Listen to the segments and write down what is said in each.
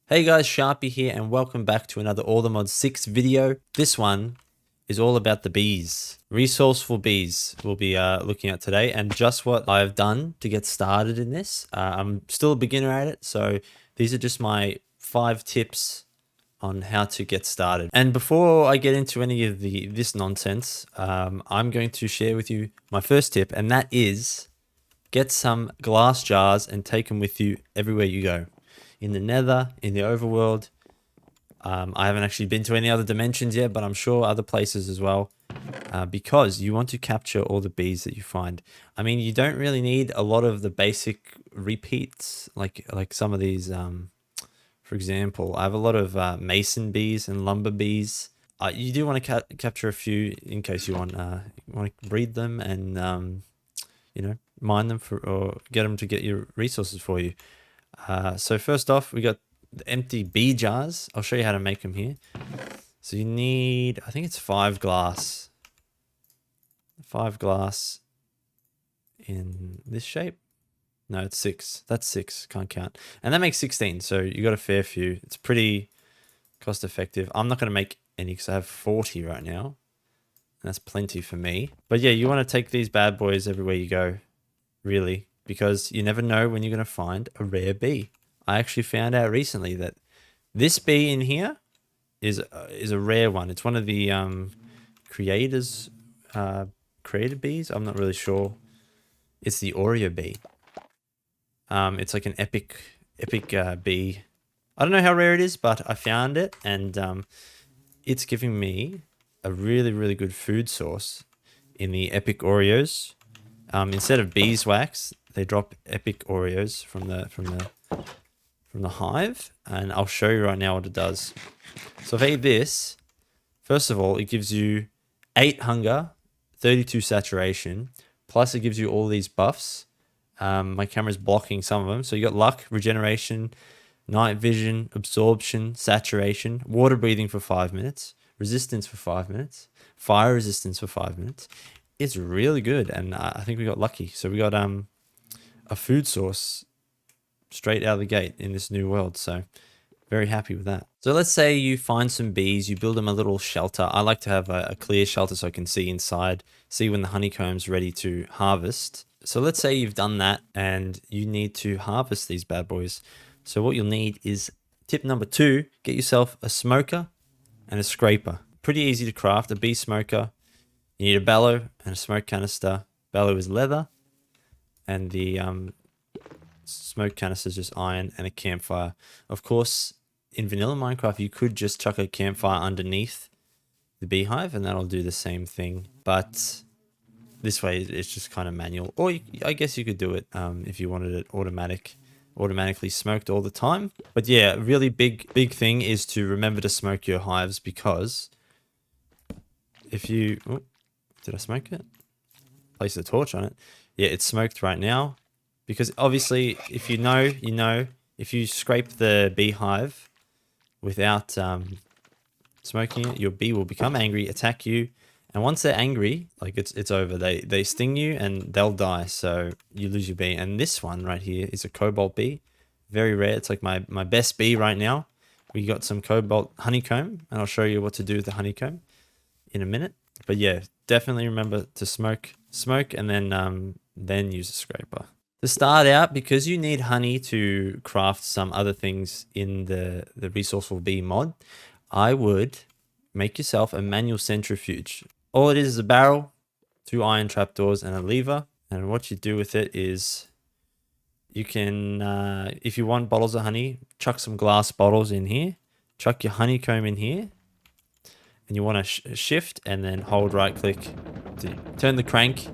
Hey guys, Sharpie here and welcome back to another All the Mods 6 video. This one is all about the bees. Resourceful bees we'll be looking at today, and just what I've done to get started in this. I'm still a beginner at it, so these are just my 5 tips on how to get started. And before I get into any of this nonsense, I'm going to share with you my first tip, and that is get some glass jars and take them with you everywhere you go. In the nether, in the overworld. I haven't actually been to any other dimensions yet, but I'm sure other places as well, because you want to capture all the bees that you find. I mean, you don't really need a lot of the basic repeats, like some of these. For example, I have a lot of mason bees and lumber bees. You do want to capture a few in case you want to breed them and mine them or get them to get your resources for you. So first off, we got the empty bee jars. I'll show you how to make them here. So you need, I think it's 5 glass. 5 glass in this shape. No, it's 6. That's 6. Can't count. And that makes 16. So you got a fair few. It's pretty cost effective. I'm not going to make any because I have 40 right now. That's plenty for me. But yeah, you want to take these bad boys everywhere you go, really, because you never know when you're going to find a rare bee. I actually found out recently that this bee in here is a rare one. It's one of the created bees. I'm not really sure. It's the Oreo bee. It's like an epic bee. I don't know how rare it is, but I found it, and it's giving me a really good food source in the epic Oreos. Instead of beeswax, they drop epic Oreos from the hive, and I'll show you right now what it does. So if I eat this, first of all, it gives you 8 hunger, 32 saturation, plus it gives you all these buffs. My camera's blocking some of them. So you got luck, regeneration, night vision, absorption, saturation, water breathing for 5 minutes, resistance for 5 minutes, fire resistance for 5 minutes. It's really good, and I think we got lucky. So we got a food source straight out of the gate in this new world. So very happy with that. So let's say you find some bees, you build them a little shelter. I like to have a clear shelter so I can see inside, see when the honeycomb's ready to harvest. So let's say you've done that and you need to harvest these bad boys. So what you'll need is tip number 2, get yourself a smoker and a scraper. Pretty easy to craft, a bee smoker. You need a bellow and a smoke canister. Bellow is leather, and the smoke canister is just iron, and a campfire. Of course, in vanilla Minecraft, you could just chuck a campfire underneath the beehive, and that'll do the same thing. But this way, it's just kind of manual. Or I guess you could do it if you wanted it automatically smoked all the time. But yeah, a really big thing is to remember to smoke your hives, because if you... Oh, did I smoke it? Place the torch on it. Yeah, it's smoked right now. Because obviously, if you know, if you scrape the beehive without smoking it, your bee will become angry, attack you. And once they're angry, like it's over. They sting you and they'll die. So you lose your bee. And this one right here is a cobalt bee. Very rare. It's like my best bee right now. We got some cobalt honeycomb, and I'll show you what to do with the honeycomb in a minute. But yeah, definitely remember to smoke, and then use a scraper. To start out, because you need honey to craft some other things in the resourceful bee mod, I would make yourself a manual centrifuge. All it is a barrel, 2 iron trapdoors, and a lever. And what you do with it is you can, if you want bottles of honey, chuck some glass bottles in here, chuck your honeycomb in here, and you want to shift and then hold right click to turn the crank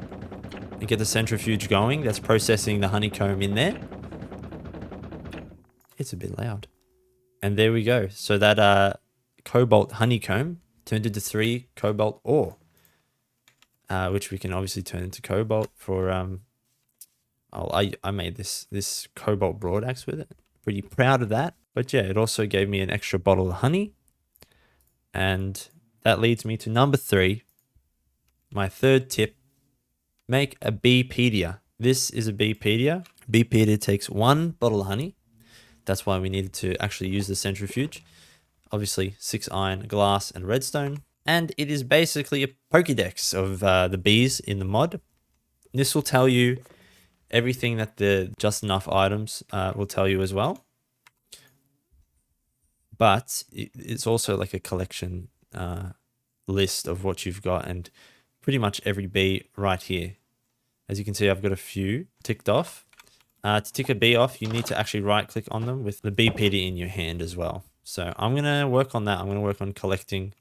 and get the centrifuge going. That's processing the honeycomb in there. It's a bit loud. And there we go. So that cobalt honeycomb turned into 3 cobalt ore, which we can obviously turn into cobalt for... I made this cobalt broadaxe with it. Pretty proud of that. But yeah, it also gave me an extra bottle of honey. And that leads me to number 3. My third tip. Make a beepedia. This is a beepedia. Beepedia takes 1 bottle of honey, That's why we needed to actually use the centrifuge. Obviously 6 iron, glass, and redstone. And it is basically a Pokédex of the bees in the mod. This will tell you everything that the just enough items will tell you as well. But it's also like a collection list of what you've got, and pretty much every bee right here. As you can see, I've got a few ticked off. To tick a bee off, you need to actually right click on them with the BPD in your hand as well. So I'm going to work on that. I'm going to work on collecting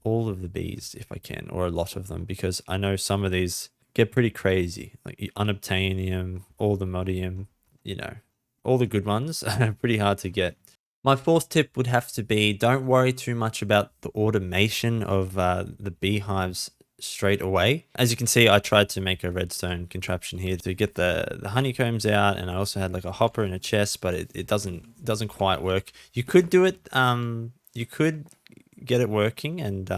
all of the bees if I can, or a lot of them, because I know some of these get pretty crazy, like unobtainium, all the modium, you know, all the good ones are pretty hard to get. My fourth tip would have to be, don't worry too much about the automation of the beehives straight away. As you can see, I tried to make a redstone contraption here to get the honeycombs out, and I also had like a hopper and a chest, but it doesn't quite work. You could do it, you could get it working and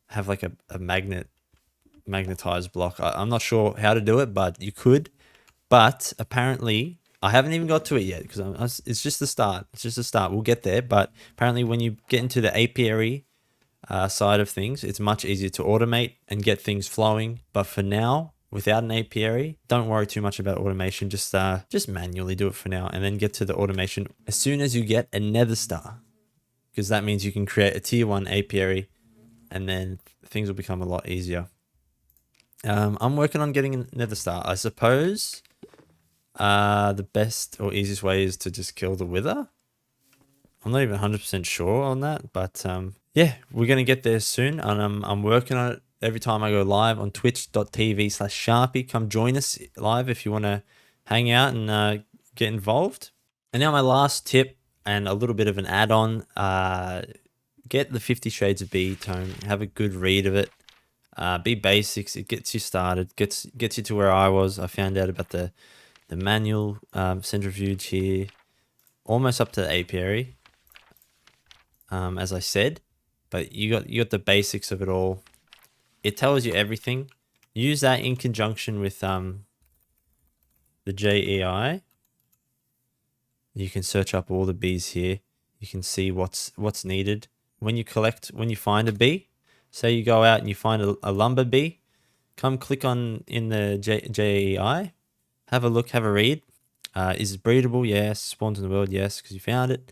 have like a magnetized block. I'm not sure how to do it, but you could. But apparently I haven't even got to it yet, because it's just the start. It's just the start. We'll get there. But apparently when you get into the apiary side of things, it's much easier to automate and get things flowing. But for now, without an apiary, don't worry too much about automation. Just manually do it for now, and then get to the automation as soon as you get a nether star, because that means you can create a tier 1 apiary, and then things will become a lot easier. I'm working on getting a nether star. I suppose the best or easiest way is to just kill the wither. I'm not even 100% sure on that, but yeah, we're going to get there soon, and I'm working on it every time I go live on twitch.tv/Sharpie. Come join us live if you want to hang out and get involved. And now my last tip, and a little bit of an add-on, get the 50 Shades of Bee tome, have a good read of it. Be basics. It gets you started, gets you to where I was. I found out about the manual centrifuge here, almost up to the apiary, as I said. But you got the basics of it all. It tells you everything. Use that in conjunction with the JEI. You can search up all the bees here. You can see what's needed. When you find a bee, say you go out and you find a lumber bee, come click on in the JEI, have a look, have a read. Is it breedable? Yes. Spawns in the world? Yes, because you found it.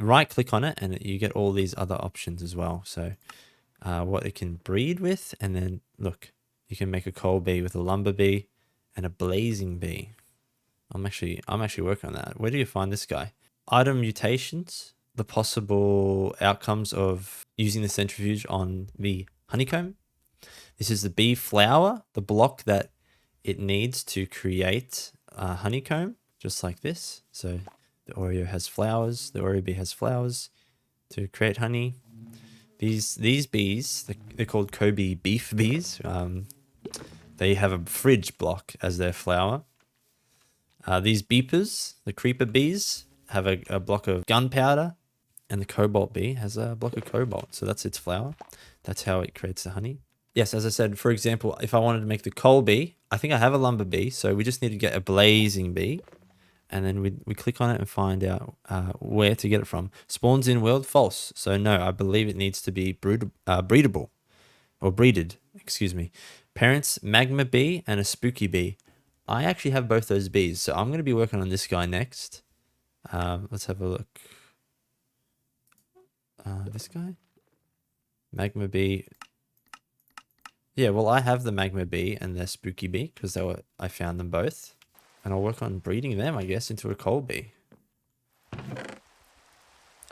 Right click on it and you get all these other options as well. So what it can breed with, and then look, you can make a coal bee with a lumber bee and a blazing bee. I'm actually working on that. Where do you find this guy? Item mutations, the possible outcomes of using the centrifuge on the honeycomb. This is the bee flower, the block that it needs to create a honeycomb, just like this. So the Oreo has flowers, the Oreo bee has flowers to create honey. These bees, they're called Kobe beef bees. They have a fridge block as their flower. These beepers, the creeper bees, have a block of gunpowder, and the cobalt bee has a block of cobalt. So that's its flower. That's how it creates the honey. Yes, as I said, for example, if I wanted to make the coal bee, I think I have a lumber bee, so we just need to get a blazing bee, and then we click on it and find out where to get it from. Spawns in world? False. So no, I believe it needs to be breedable, or breeded, excuse me. Parents, magma bee and a spooky bee. I actually have both those bees, so I'm going to be working on this guy next. Let's have a look. This guy? Magma bee. Yeah, well, I have the magma bee and the spooky bee because I found them both. And I'll work on breeding them, I guess, into a coal bee.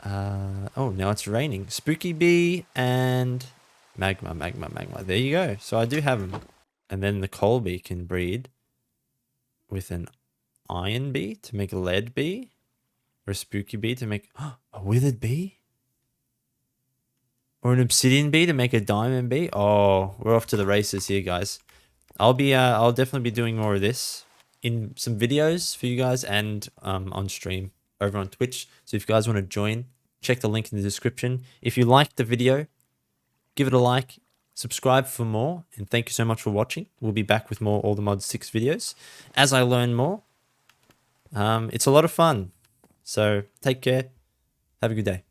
Oh, now it's raining. Spooky bee and magma. There you go. So I do have them. And then the coal bee can breed with an iron bee to make a lead bee, or a spooky bee to make a withered bee, or an obsidian bee to make a diamond bee. Oh, we're off to the races here, guys. I'll definitely be doing more of this in some videos for you guys, and on stream over on Twitch. So if you guys want to join, check the link in the description. If you liked the video, give it a like, subscribe for more, and thank you so much for watching. We'll be back with more All the Mods 6 videos as I learn more. It's a lot of fun. So take care. Have a good day.